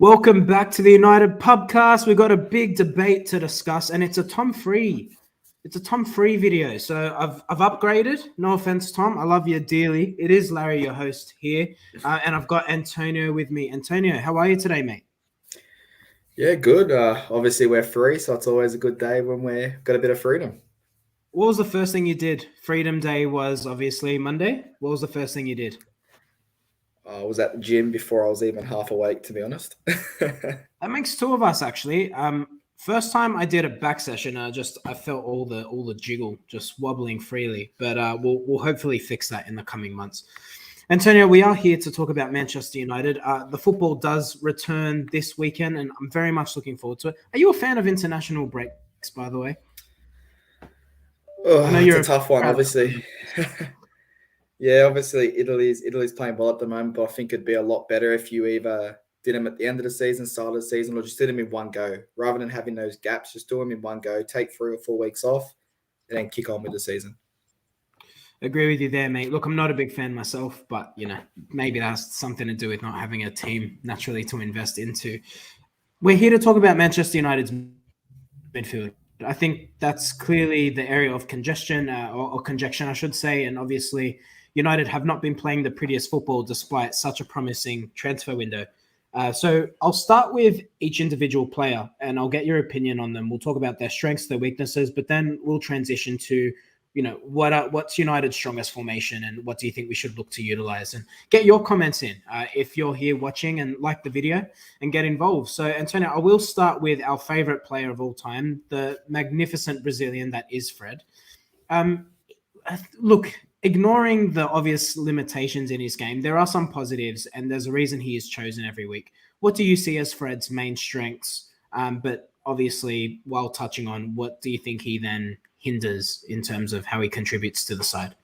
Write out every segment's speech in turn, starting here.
Welcome back to the United Pubcast. We've got a big debate to discuss, and it's a Tom Free. It's a Tom Free video. So I've upgraded. No offense, Tom. I love you dearly. It is Larry, your host here, and I've got Antonio with me. Antonio, how are you today, mate? Yeah, good. Obviously, we're free, so it's always a good day when we've got a bit of freedom. What was the first thing you did? Freedom Day was obviously Monday. What was the first thing you did? I was at the gym before I was even half awake, to be honest. That makes two of us actually. First time I did a back session, I felt all the jiggle just wobbling freely. But we'll hopefully fix that in the coming months. Antonio, we are here to talk about Manchester United. The football does return this weekend, and I'm very much looking forward to it. Are you a fan of international breaks, by the way? Oh, I know it's you're a tough one, proud of obviously. Yeah, obviously Italy's playing well at the moment, but I think it'd be a lot better if you either did them at the end of the season, start of the season, or just did them in one go. Rather than having those gaps, just do them in one go, take 3 or 4 weeks off, and then kick on with the season. Agree with you there, mate. Look, I'm not a big fan myself, but maybe that has something to do with not having a team naturally to invest into. We're here to talk about Manchester United's midfield. I think that's clearly the area of congestion or conjecture, I should say. And obviously, United have not been playing the prettiest football despite such a promising transfer window. So I'll start with each individual player and I'll get your opinion on them. We'll talk about their strengths, their weaknesses, but then we'll transition to what's United's strongest formation and what do you think we should look to utilize, and get your comments in if you're here watching and like the video and get involved. So Antonio, I will start with our favorite player of all time, the magnificent Brazilian that is Fred. Look, ignoring the obvious limitations in his game, there are some positives and there's a reason he is chosen every week. What do you see as Fred's main strengths? But obviously, while touching on, what do you think he then hinders in terms of how he contributes to the side?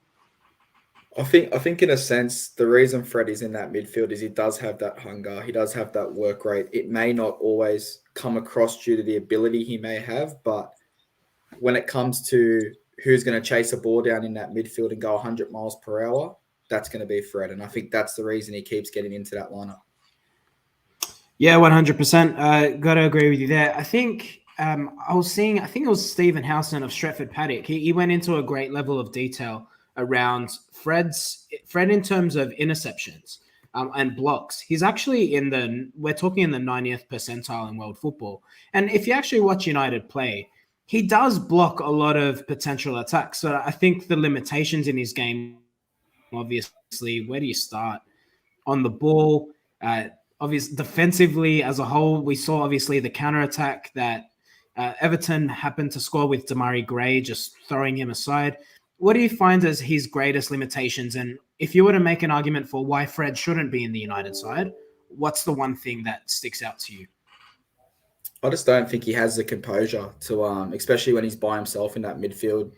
I think in a sense, the reason Fred is in that midfield is he does have that hunger. He does have that work rate. It may not always come across due to the ability he may have, but when it comes to who's going to chase a ball down in that midfield and go 100 miles per hour, that's going to be Fred. And I think that's the reason he keeps getting into that lineup. Yeah, 100%. Got to agree with you there. I think I think it was Stephen Howson of Stretford Paddock. He went into a great level of detail around Fred in terms of interceptions and blocks. He's actually we're talking in the 90th percentile in world football. And if you actually watch United play, he does block a lot of potential attacks. So I think the limitations in his game, obviously, where do you start? On the ball, obviously defensively as a whole, we saw obviously the counterattack that Everton happened to score with Damari Gray, just throwing him aside. What do you find as his greatest limitations? And if you were to make an argument for why Fred shouldn't be in the United side, what's the one thing that sticks out to you? I just don't think he has the composure to, especially when he's by himself in that midfield.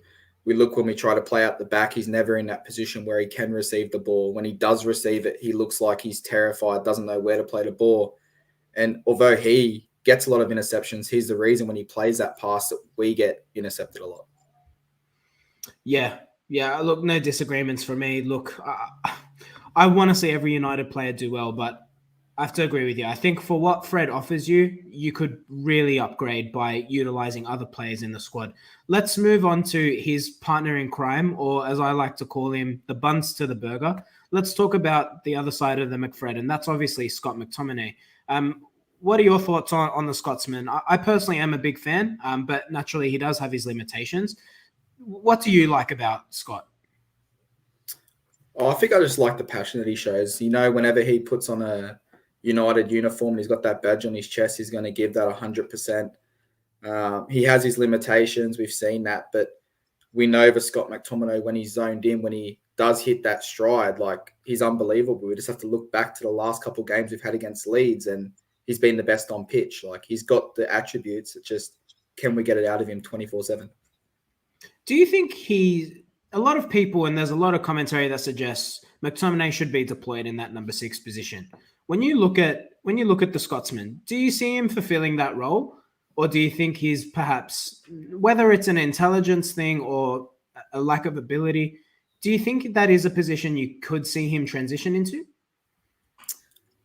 We look when we try to play out the back, he's never in that position where he can receive the ball. When he does receive it, he looks like he's terrified, doesn't know where to play the ball. And although he gets a lot of interceptions, he's the reason when he plays that pass that we get intercepted a lot. Yeah. Look, no disagreements for me. Look, I want to see every United player do well, but I have to agree with you. I think for what Fred offers you, you could really upgrade by utilizing other players in the squad. Let's move on to his partner in crime, or as I like to call him, the buns to the burger. Let's talk about the other side of the McFred, and that's obviously Scott McTominay. What are your thoughts on the Scotsman? I personally am a big fan, but naturally he does have his limitations. What do you like about Scott? I think I just like the passion that he shows. Whenever he puts on a United uniform and he's got that badge on his chest, he's going to give that 100%. He has his limitations. We've seen that, but we know for Scott McTominay, when he's zoned in, when he does hit that stride, like, he's unbelievable. We just have to look back to the last couple of games we've had against Leeds, and he's been the best on pitch. Like, he's got the attributes. It's just, can we get it out of him 24/7? Do you think a lot of people, and there's a lot of commentary that suggests McTominay should be deployed in that number 6 position. When you look at the Scotsman, do you see him fulfilling that role? Or do you think he's perhaps, whether it's an intelligence thing or a lack of ability, do you think that is a position you could see him transition into?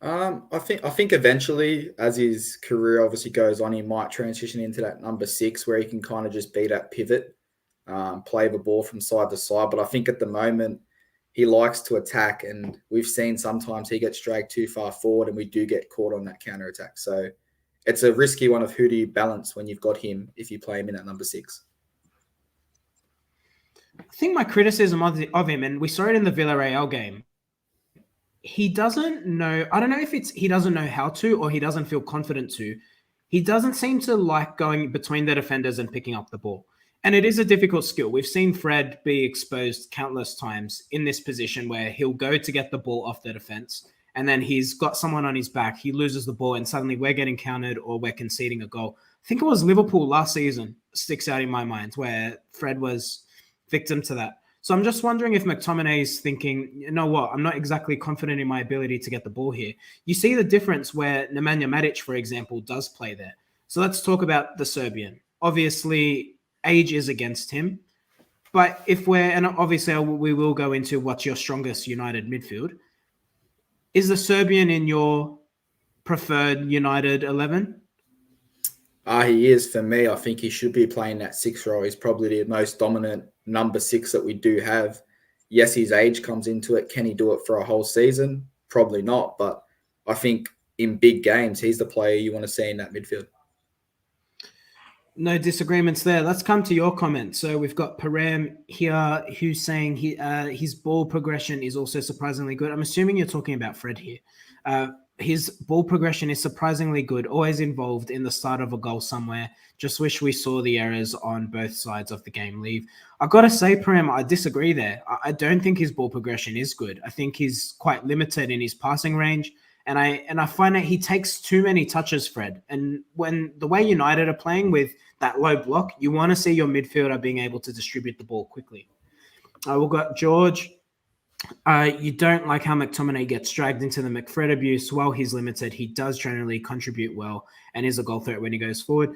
I think eventually, as his career obviously goes on, he might transition into that number 6 where he can kind of just be that pivot, play the ball from side to side. But I think at the moment he likes to attack, and we've seen sometimes he gets dragged too far forward, and we do get caught on that counter attack. So it's a risky one of who do you balance when you've got him if you play him in at number 6. I think my criticism of him, and we saw it in the Villarreal game, he doesn't know. I don't know if it's he doesn't know how to or he doesn't feel confident to. He doesn't seem to like going between the defenders and picking up the ball. And it is a difficult skill. We've seen Fred be exposed countless times in this position where he'll go to get the ball off the defense and then he's got someone on his back. He loses the ball and suddenly we're getting countered or we're conceding a goal. I think it was Liverpool last season sticks out in my mind where Fred was victim to that. So I'm just wondering if McTominay is thinking, you know what, I'm not exactly confident in my ability to get the ball here. You see the difference where Nemanja Matic, for example, does play there. So let's talk about the Serbian. Obviously, age is against him. But if and obviously we will go into what's your strongest United midfield. Is the Serbian in your preferred United 11? He is for me. I think he should be playing that 6 role. He's probably the most dominant number 6 that we do have. Yes, his age comes into it. Can he do it for a whole season? Probably not. But I think in big games, he's the player you want to see in that midfield. No disagreements there. Let's come to your comment. So we've got Param here who's saying his ball progression is also surprisingly good. I'm assuming you're talking about Fred here. His ball progression is surprisingly good, always involved in the start of a goal somewhere. Just wish we saw the errors on both sides of the game leave. I've got to say, Param, I disagree there. I don't think his ball progression is good. I think he's quite limited in his passing range. And I find that he takes too many touches, Fred. And when the way United are playing with that low block, you want to see your midfielder being able to distribute the ball quickly. We've got George. You don't like how McTominay gets dragged into the McFred abuse. While he's limited, he does generally contribute well and is a goal threat when he goes forward.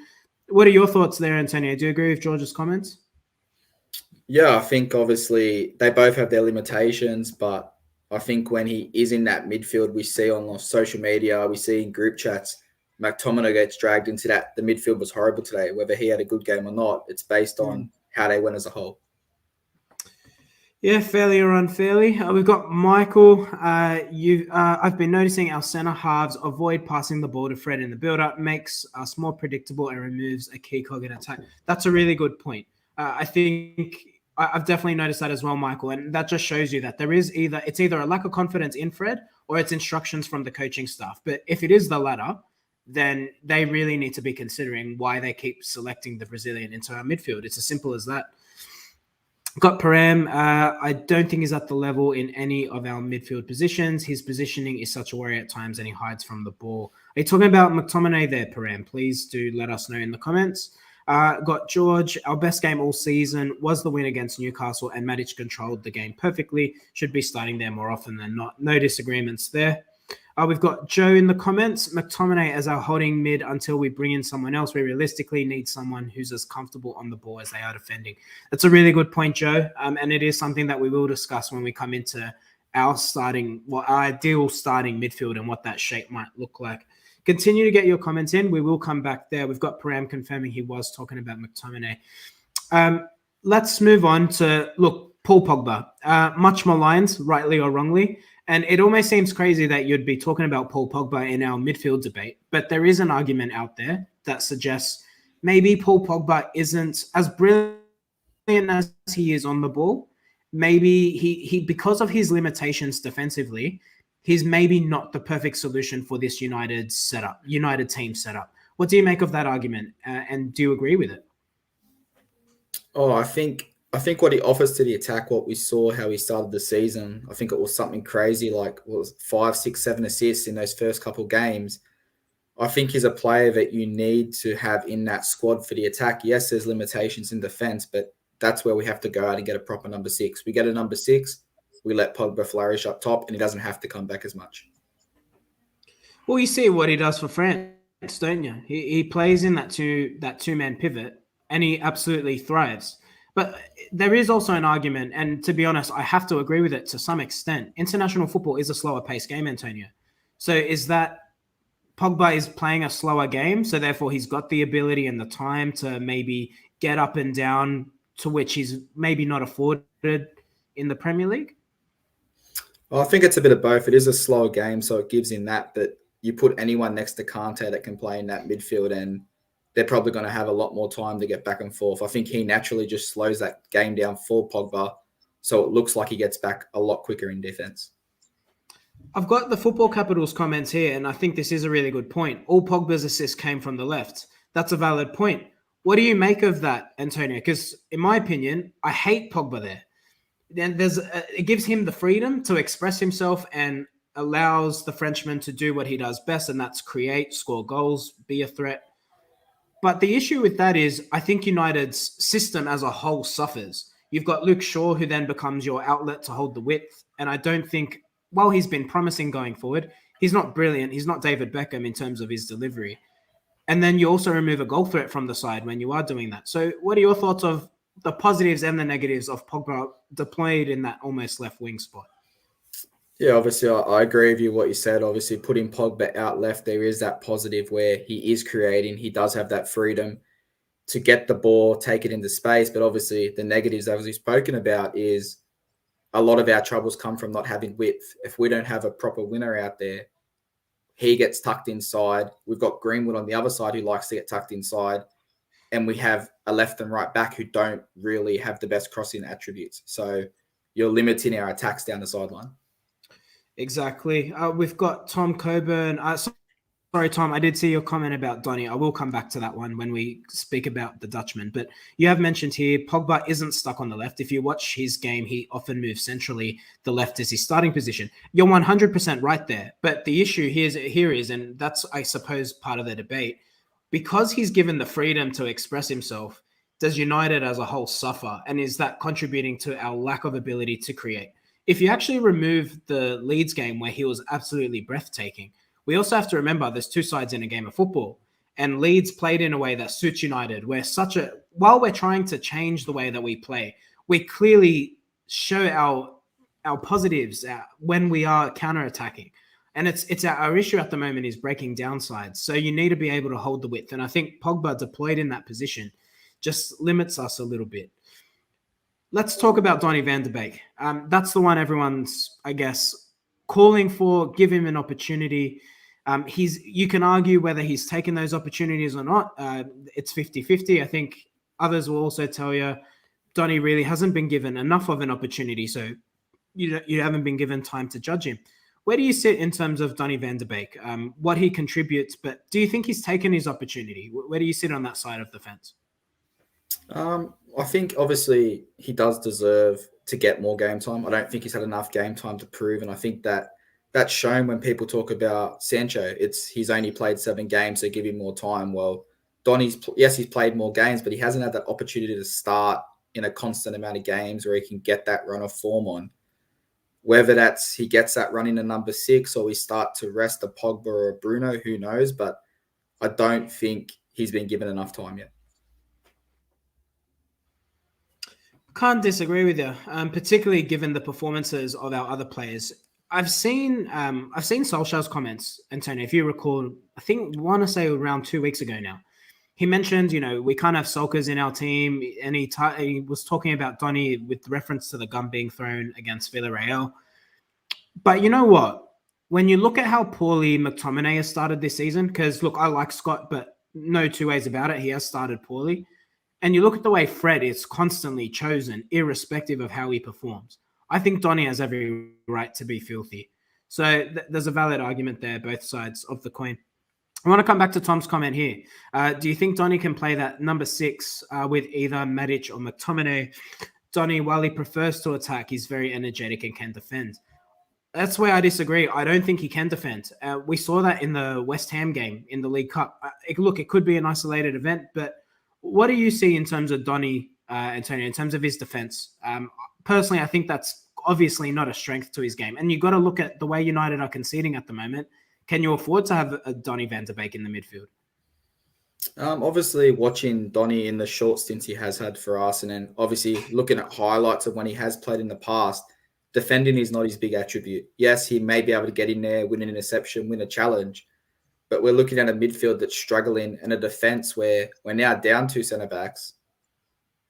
What are your thoughts there, Antonio? Do you agree with George's comments? Yeah, I think obviously they both have their limitations, but I think when he is in that midfield, we see on social media, we see in group chats, McTominay gets dragged into that. The midfield was horrible today. Whether he had a good game or not, it's based on how they went as a whole. Yeah, fairly or unfairly. We've got Michael. I've been noticing our centre halves avoid passing the ball to Fred in the build-up, makes us more predictable and removes a key cog in attack. That's a really good point. I think I've definitely noticed that as well, Michael. And that just shows you that it's either a lack of confidence in Fred or it's instructions from the coaching staff. But if it is the latter, then they really need to be considering why they keep selecting the Brazilian into our midfield. It's as simple as that. Got Param. I don't think he's at the level in any of our midfield positions. His positioning is such a worry at times and he hides from the ball. Are you talking about McTominay there, Param? Please do let us know in the comments. Got George. Our best game all season was the win against Newcastle and Matic controlled the game perfectly. Should be starting there more often than not. No disagreements there. We've got Joe in the comments. McTominay as our holding mid until we bring in someone else. We realistically need someone who's as comfortable on the ball as they are defending. That's a really good point, Joe. And it is something that we will discuss when we come into our ideal starting midfield and what that shape might look like. Continue to get your comments in. We will come back there. We've got Param confirming he was talking about McTominay. Let's move on to, Paul Pogba. Much maligned, rightly or wrongly. And it almost seems crazy that you'd be talking about Paul Pogba in our midfield debate, but there is an argument out there that suggests maybe Paul Pogba isn't as brilliant as he is on the ball. Maybe he because of his limitations defensively, he's maybe not the perfect solution for this United team setup. What do you make of that argument? And do you agree with it? I think what he offers to the attack, what we saw, how he started the season, I think it was something crazy, like 5, 6, 7 assists in those first couple of games. I think he's a player that you need to have in that squad for the attack. Yes, there's limitations in defense, but that's where we have to go out and get a proper number 6. We get a number 6, we let Pogba flourish up top, and he doesn't have to come back as much. Well, you see what he does for France, don't you? He plays in that two-man pivot, and he absolutely thrives. But there is also an argument, and to be honest, I have to agree with it to some extent. International football is a slower paced game, Antonio. So is that Pogba is playing a slower game, so therefore he's got the ability and the time to maybe get up and down, to which he's maybe not afforded in the Premier League? Well, I think it's a bit of both. It is a slower game, so it gives him that. But you put anyone next to Kante that can play in that midfield, and they're probably going to have a lot more time to get back and forth. I think he naturally just slows that game down for Pogba, so it looks like he gets back a lot quicker in defense. I've got the Football Capitals comments here, and I think this is a really good point. All Pogba's assists came from the left. That's a valid point. What do you make of that, Antonio? Because in my opinion, I hate Pogba there. Then it gives him the freedom to express himself and allows the Frenchman to do what he does best, and that's create, score goals, be a threat. But the issue with that is I think United's system as a whole suffers. You've got Luke Shaw, who then becomes your outlet to hold the width. And I don't think, while he's been promising going forward, he's not brilliant. He's not David Beckham in terms of his delivery. And then you also remove a goal threat from the side when you are doing that. So what are your thoughts of the positives and the negatives of Pogba deployed in that almost left wing spot? Yeah, obviously, I agree with you what you said. Obviously, putting Pogba out left, there is that positive where he is creating. He does have that freedom to get the ball, take it into space. But obviously, the negatives, as we've spoken about, is a lot of our troubles come from not having width. If we don't have a proper winner out there, he gets tucked inside. We've got Greenwood on the other side who likes to get tucked inside. And we have a left and right back who don't really have the best crossing attributes. So you're limiting our attacks down the sideline. Exactly. We've got Tom Coburn. Sorry, Tom, I did see your comment about Donny. I will come back to that one when we speak about the Dutchman. But you have mentioned here, Pogba isn't stuck on the left. If you watch his game, he often moves centrally. The left is his starting position. You're 100% right there. But the issue here is, and that's, I suppose, part of the debate, because he's given the freedom to express himself, does United as a whole suffer? And is that contributing to our lack of ability to create? If you actually remove the Leeds game where he was absolutely breathtaking, we also have to remember there's two sides in a game of football. And Leeds played in a way that suits United. While we're trying to change the way that we play, we clearly show our positives when we are counter-attacking. And it's our issue at the moment is breaking down sides. So you need to be able to hold the width. And I think Pogba deployed in that position just limits us a little bit. Let's talk about Donny van de Beek. That's the one everyone's, I guess, calling for. Give him an opportunity. You can argue whether he's taken those opportunities or not. It's 50-50. I think others will also tell you Donny really hasn't been given enough of an opportunity. So you haven't been given time to judge him. Where do you sit in terms of Donny van de Beek? What he contributes, but do you think he's taken his opportunity? Where do you sit on that side of the fence? I think obviously he does deserve to get more game time. I don't think he's had enough game time to prove, and I think that's shown when people talk about Sancho. He's only played 7 games, so give him more time. Well, Donny's he's played more games, but he hasn't had that opportunity to start in a constant amount of games where he can get that run of form on. Whether that's he gets that run in a number 6 or we start to rest a Pogba or a Bruno, who knows? But I don't think he's been given enough time yet. Can't disagree with you, particularly given the performances of our other players. I've seen Solskjaer's comments, Antonio. If you recall, I want to say around 2 weeks ago now, he mentioned, we can't have sulkers in our team, and he was talking about Donny with reference to the gun being thrown against Villarreal. But you know what? When you look at how poorly McTominay has started this season, because look, I like Scott, but no two ways about it, he has started poorly. And you look at the way Fred is constantly chosen, irrespective of how he performs. I think Donny has every right to be filthy. So there's a valid argument there, both sides of the coin. I want to come back to Tom's comment here. Do you think Donny can play that number 6 with either Matic or McTominay? Donny, while he prefers to attack, he's very energetic and can defend. That's where I disagree. I don't think he can defend. We saw that in the West Ham game in the League Cup. It could be an isolated event, but what do you see in terms of Donny, Antonio, in terms of his defense? Personally, I think that's obviously not a strength to his game. And you've got to look at the way United are conceding at the moment. Can you afford to have a Donny van de Beek in the midfield? Obviously, watching Donny in the short stints he has had for us, and then obviously looking at highlights of when he has played in the past, defending is not his big attribute. Yes, he may be able to get in there, win an interception, win a challenge, but we're looking at a midfield that's struggling and a defense where we're now down 2 centre backs.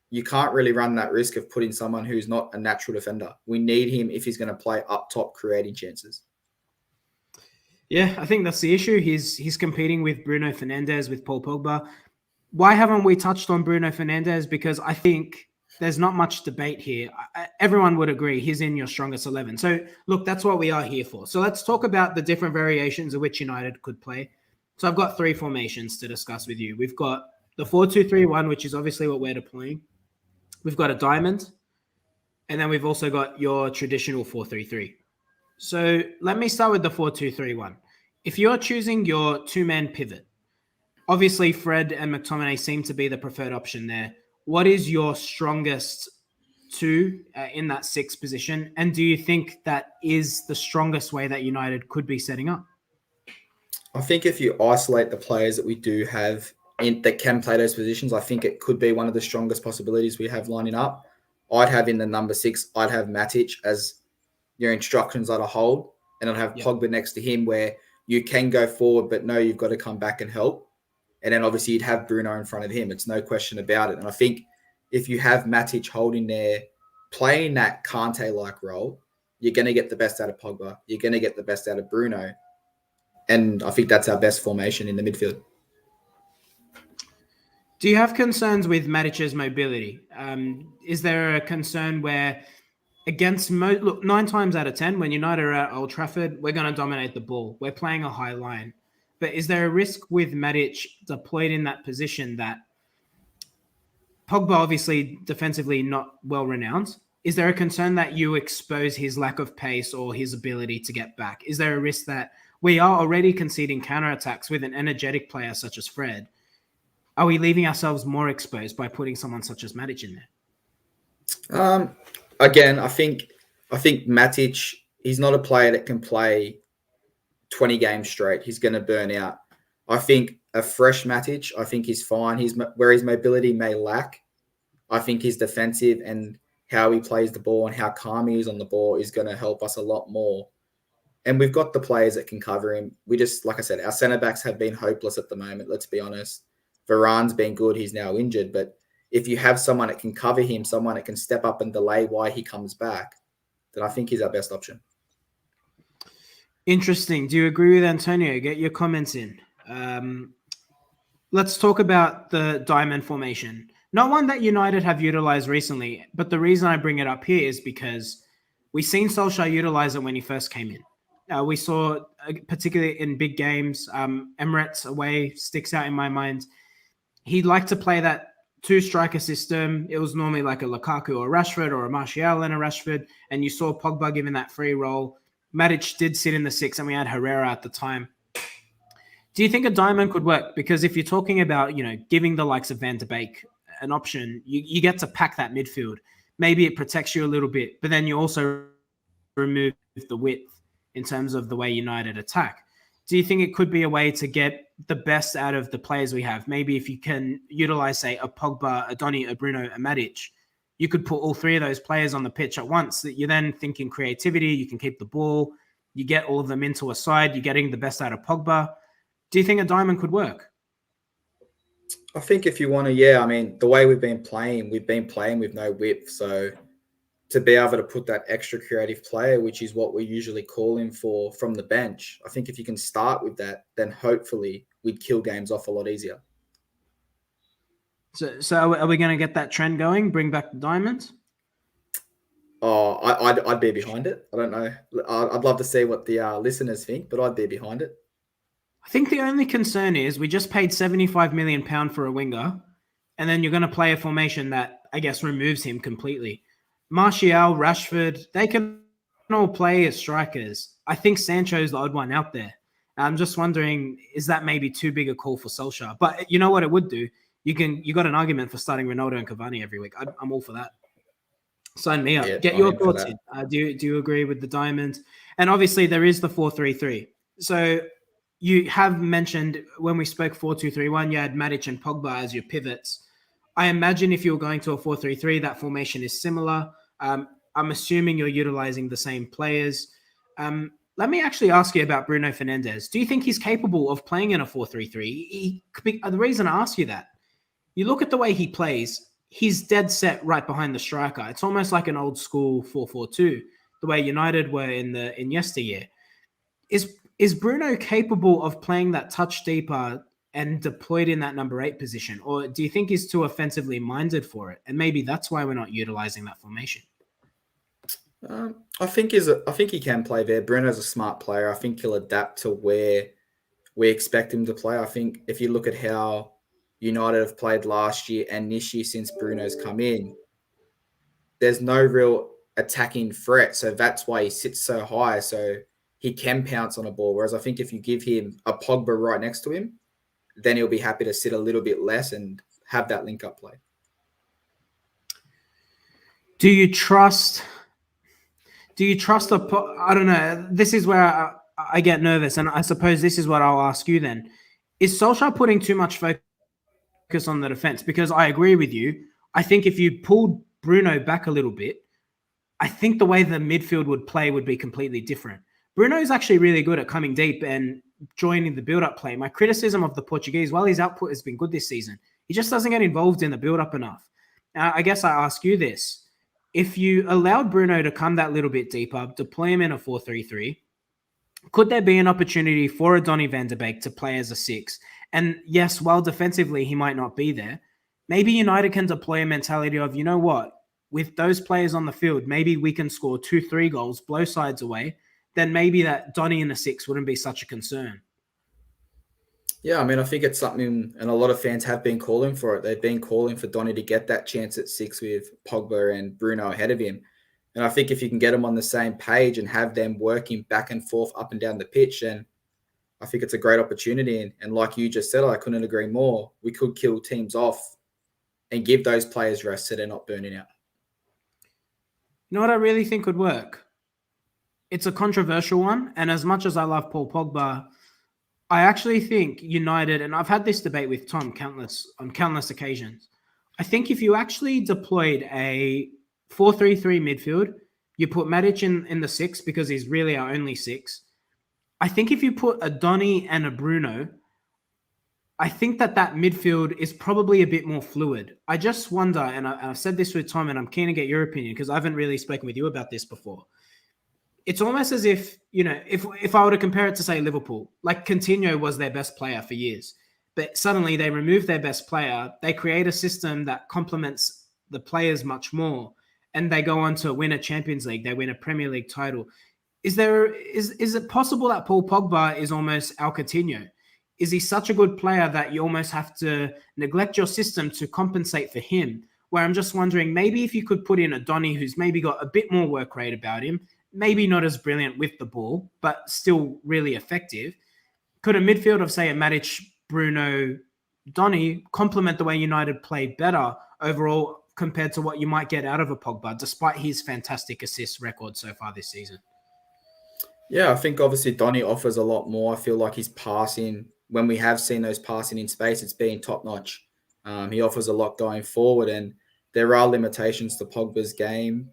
You can't really run that risk of putting someone who's not a natural defender. We need him if he's going to play up top, creating chances. Yeah, I think that's the issue. He's competing with Bruno Fernandes, with Paul Pogba. Why haven't we touched on Bruno Fernandes? Because I think there's not much debate here. Everyone would agree he's in your strongest 11. So, look, that's what we are here for. So let's talk about the different variations of which United could play. So I've got 3 formations to discuss with you. We've got the 4-2-3-1, which is obviously what we're deploying. We've got a diamond, and then we've also got your traditional 4-3-3. So let me start with the 4-2-3-1. If you're choosing your 2-man pivot, obviously Fred and McTominay seem to be the preferred option there. What is your strongest 2 in that 6th position? And do you think that is the strongest way that United could be setting up? I think if you isolate the players that we do have that can play those positions, I think it could be one of the strongest possibilities we have lining up. I'd have in the number 6, I'd have Matic as your instructions are to hold, and I'd have Pogba next to him where you can go forward, but no, you've got to come back and help. And then obviously you'd have Bruno in front of him. It's no question about it. And I think if you have Matic holding there, playing that Kante-like role, you're going to get the best out of Pogba. You're going to get the best out of Bruno. And I think that's our best formation in the midfield. Do you have concerns with Matic's mobility? Is there a concern where against look, 9 times out of 10, when United are at Old Trafford, we're going to dominate the ball. We're playing a high line. But is there a risk with Matic deployed in that position that Pogba, obviously defensively not well renowned? Is there a concern that you expose his lack of pace or his ability to get back? Is there a risk that we are already conceding counterattacks with an energetic player such as Fred? Are we leaving ourselves more exposed by putting someone such as Matic in there? Again, I think Matic, he's not a player that can play 20 games straight. He's going to burn out. I think a fresh Matic, I think he's fine. Where his mobility may lack, I think his defensive and how he plays the ball and how calm he is on the ball is going to help us a lot more. And we've got the players that can cover him. We just, like I said, our centre-backs have been hopeless at the moment, let's be honest. Varane's been good. He's now injured. But if you have someone that can cover him, someone that can step up and delay why he comes back, then I think he's our best option. Interesting. Do you agree with Antonio? Get your comments in. Let's talk about the diamond formation. Not one that United have utilized recently, but the reason I bring it up here is because we've seen Solskjaer utilize it when he first came in. We saw, particularly in big games, Emirates away sticks out in my mind. He'd like to play that 2-striker system. It was normally like a Lukaku or a Rashford or a Martial and a Rashford, and you saw Pogba given that free role. Matic did sit in the 6, and we had Herrera at the time. Do you think a diamond could work? Because if you're talking about, giving the likes of Van de Beek an option, you get to pack that midfield. Maybe it protects you a little bit, but then you also remove the width in terms of the way United attack. Do you think it could be a way to get the best out of the players we have? Maybe if you can utilize, say, a Pogba, a Donny, a Bruno, a Matic, you could put all 3 of those players on the pitch at once. That you're then thinking creativity, you can keep the ball, you get all of them into a side, you're getting the best out of Pogba. Do you think a diamond could work? I think if you want to, the way we've been playing with no width. So to be able to put that extra creative player, which is what we usually call him for from the bench, I think if you can start with that, then hopefully we'd kill games off a lot easier. So are we going to get that trend going? Bring back the diamond? Oh, I'd be behind it. I don't know. I'd love to see what the listeners think, but I'd be behind it. I think the only concern is we just paid £75 million for a winger, and then you're going to play a formation that, I guess, removes him completely. Martial, Rashford, they can all play as strikers. I think Sancho's the odd one out there. I'm just wondering, is that maybe too big a call for Solskjaer? But you know what it would do? You got an argument for starting Ronaldo and Cavani every week. I'm all for that. Sign me up. Yeah, Get your thoughts in. Do you agree with the diamond? And obviously there is the 4-3-3. So you have mentioned when we spoke 4-2-3-1, you had Matic and Pogba as your pivots. I imagine if you're going to a 4-3-3, that formation is similar. I'm assuming you're utilizing the same players. Let me actually ask you about Bruno Fernandes. Do you think he's capable of playing in a 4-3-3? The reason I ask you that, you look at the way he plays, he's dead set right behind the striker. It's almost like an old school 4-4-2, the way United were in yesteryear. Is Bruno capable of playing that touch deeper and deployed in that number 8 position? Or do you think he's too offensively minded for it? And maybe that's why we're not utilizing that formation. I think he can play there. Bruno's a smart player. I think he'll adapt to where we expect him to play. I think if you look at how United have played last year and this year since Bruno's come in, there's no real attacking threat. So that's why he sits so high. So he can pounce on a ball. Whereas I think if you give him a Pogba right next to him, then he'll be happy to sit a little bit less and have that link-up play. Do you trust I don't know. This is where I get nervous, and I suppose this is what I'll ask you then. Is Solskjaer putting too much focus on the defense? Because I agree with you. I think if you pulled Bruno back a little bit, I think the way the midfield would play would be completely different. Bruno is actually really good at coming deep and joining the build-up play. My criticism of the Portuguese, while his output has been good this season, he just doesn't get involved in the build-up enough. I guess I ask you this. If you allowed Bruno to come that little bit deeper, deploy him in a 4-3-3, could there be an opportunity for a Donny van de Beek to play as a 6? And yes, while defensively he might not be there, maybe United can deploy a mentality of, you know what, with those players on the field, maybe we can score 2-3 goals, blow sides away, then maybe that Donny in a 6 wouldn't be such a concern. Yeah, I mean, I think it's something, and a lot of fans have been calling for it. They've been calling for Donny to get that chance at 6 with Pogba and Bruno ahead of him. And I think if you can get them on the same page and have them working back and forth up and down the pitch, then I think it's a great opportunity. And like you just said, I couldn't agree more. We could kill teams off and give those players rest so they're not burning out. You know what I really think would work? It's a controversial one. And as much as I love Paul Pogba, I actually think United, and I've had this debate with Tom on countless occasions. I think if you actually deployed a 4-3-3 midfield, you put Matic in the 6 because he's really our only 6. I think if you put a Donny and a Bruno, I think that midfield is probably a bit more fluid. I just wonder, and I've said this with Tom, and I'm keen to get your opinion because I haven't really spoken with you about this before. It's almost as if, if I were to compare it to, say, Liverpool, like Coutinho was their best player for years, but suddenly they remove their best player, they create a system that complements the players much more, and they go on to win a Champions League, they win a Premier League title. Is it possible that Paul Pogba is almost our Coutinho? Is he such a good player that you almost have to neglect your system to compensate for him? Where I'm just wondering, maybe if you could put in a Donny who's maybe got a bit more work rate about him, maybe not as brilliant with the ball, but still really effective. Could a midfield of, say, a Matic, Bruno, Donny complement the way United play better overall compared to what you might get out of a Pogba, despite his fantastic assist record so far this season? Yeah, I think obviously Donny offers a lot more. I feel like his passing, when we have seen those passing in space, it's been top-notch. He offers a lot going forward, and there are limitations to Pogba's game.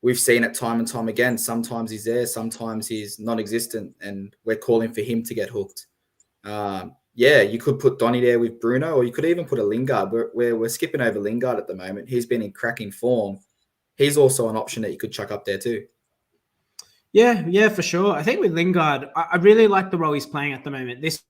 We've seen it time and time again. Sometimes he's there, sometimes he's non-existent, and we're calling for him to get hooked. You could put Donny there with Bruno, or you could even put a Lingard. We're skipping over Lingard at the moment. He's been in cracking form. He's also an option that you could chuck up there too. Yeah, for sure. I think with Lingard, I really like the role he's playing at the moment. This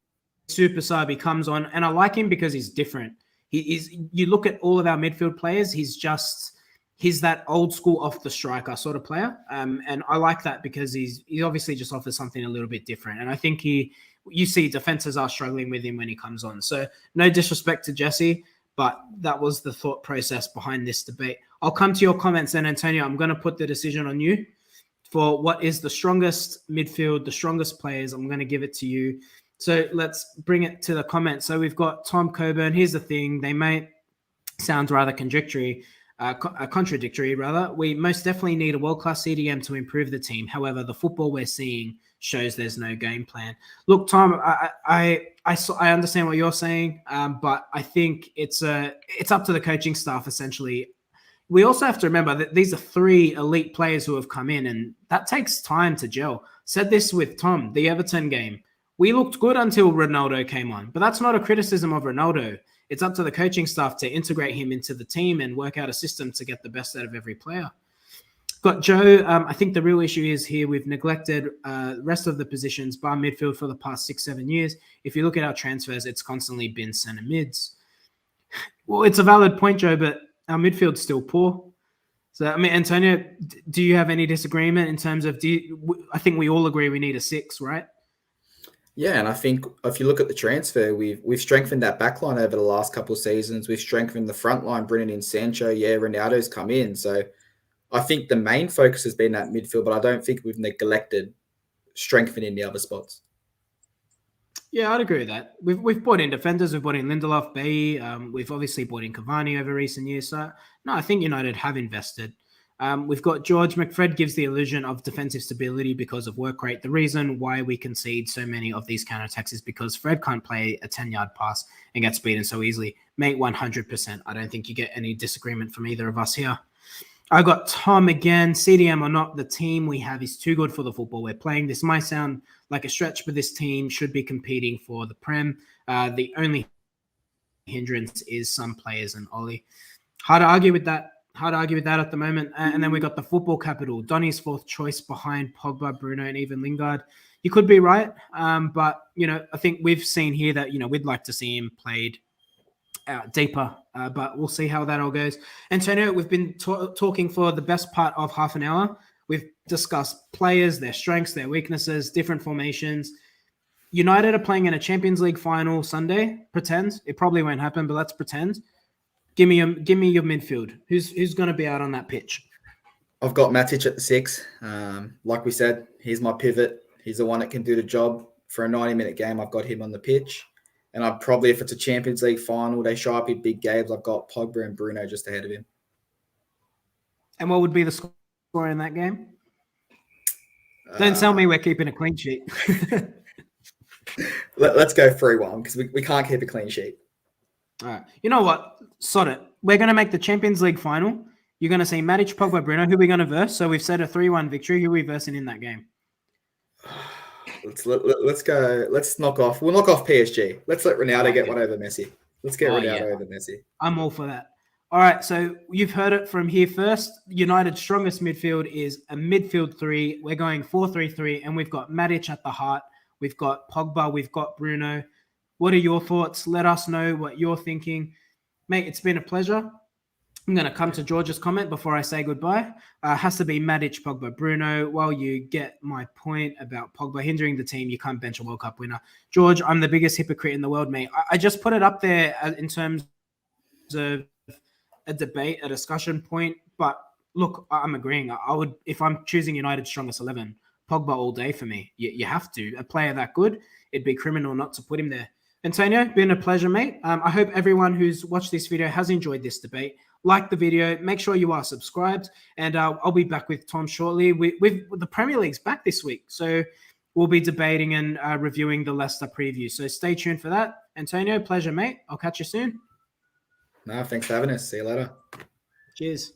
super sub, he comes on, and I like him because he's different. You look at all of our midfield players, he's that old school off the striker sort of player. And I like that because he obviously just offers something a little bit different. And I think you see defenses are struggling with him when he comes on. So no disrespect to Jesse, but that was the thought process behind this debate. I'll come to your comments then, Antonio. I'm going to put the decision on you for what is the strongest midfield, the strongest players. I'm going to give it to you. So let's bring it to the comments. So we've got Tom Coburn. Here's the thing. They may sound rather contradictory. We most definitely need a world-class CDM to improve the team. However, the football we're seeing shows there's no game plan. Look, Tom, I understand what you're saying, but I think it's up to the coaching staff essentially. we also have to remember that these are 3 elite players who have come in, and that takes time to gel. Said this with Tom, the Everton game. We looked good until Ronaldo came on, but that's not a criticism of Ronaldo. It's up to the coaching staff to integrate him into the team and work out a system to get the best out of every player. Got Joe. I think the real issue is here we've neglected the rest of the positions, bar midfield, for the past 6-7 years. If you look at our transfers, it's constantly been centre mids. Well, it's a valid point, Joe, but our midfield's still poor. So, I mean, Antonio, do you have any disagreement in terms of, I think we all agree we need a 6, right? Yeah, and I think if you look at the transfer, we've strengthened that back line over the last couple of seasons. We've strengthened the front line, bringing in Sancho. Yeah, Ronaldo's come in. So I think the main focus has been that midfield, but I don't think we've neglected strengthening the other spots. Yeah, I'd agree with that. We've brought in defenders. We've brought in Lindelof, Bailly. We've obviously brought in Cavani over recent years. So, no, I think United have invested. We've got George. McFred gives the illusion of defensive stability because of work rate. The reason why we concede so many of these counterattacks is because Fred can't play a 10-yard pass and gets beaten so easily. Mate, 100%. I don't think you get any disagreement from either of us here. I got Tom again. CDM or not, the team we have is too good for the football we're playing. This might sound like a stretch, but this team should be competing for the Prem. The only hindrance is some players and Ollie. Hard to argue with that. At the moment. And then we got the football capital. Donny's 4th choice behind Pogba, Bruno, and even Lingard. You could be right. But, I think we've seen here that, we'd like to see him played deeper, but we'll see how that all goes. Antonio, we've been talking for the best part of half an hour. We've discussed players, their strengths, their weaknesses, different formations. United are playing in a Champions League final Sunday. Pretend. It probably won't happen, but let's pretend. Give me your midfield. Who's going to be out on that pitch? I've got Matic at the 6. Like we said, he's my pivot. He's the one that can do the job. For a 90-minute game, I've got him on the pitch. And I'd probably, if it's a Champions League final, they show up in big games, I've got Pogba and Bruno just ahead of him. And what would be the score in that game? Don't tell me we're keeping a clean sheet. Let's go 3-1 because we can't keep a clean sheet. All right. You know what? Sod it. We're going to make the Champions League final. You're going to see Matic, Pogba, Bruno. Who are we going to verse? So we've said a 3-1 victory. Who are we versing in that game? Let's go. Let's knock off. We'll knock off PSG. Let's let Ronaldo get one over Messi. Let's get Ronaldo over Messi. I'm all for that. All right. So you've heard it from here first. United's strongest midfield is a midfield 3. We're going 4-3-3, and we've got Matic at the heart. We've got Pogba. We've got Bruno. What are your thoughts? Let us know what you're thinking. Mate, it's been a pleasure. I'm going to come to George's comment before I say goodbye. Has to be Matic, Pogba, Bruno. While you get my point about Pogba hindering the team, you can't bench a World Cup winner. George, I'm the biggest hypocrite in the world, mate. I just put it up there in terms of a debate, a discussion point. But look, I'm agreeing. I would, if I'm choosing United's strongest 11, Pogba all day for me. You have to. A player that good, it'd be criminal not to put him there. Antonio, been a pleasure, mate. I hope everyone who's watched this video has enjoyed this debate. Like the video, make sure you are subscribed, and I'll be back with Tom shortly. The Premier League's back this week, so we'll be debating and reviewing the Leicester preview. So stay tuned for that. Antonio, pleasure, mate. I'll catch you soon. No, thanks for having us. See you later. Cheers.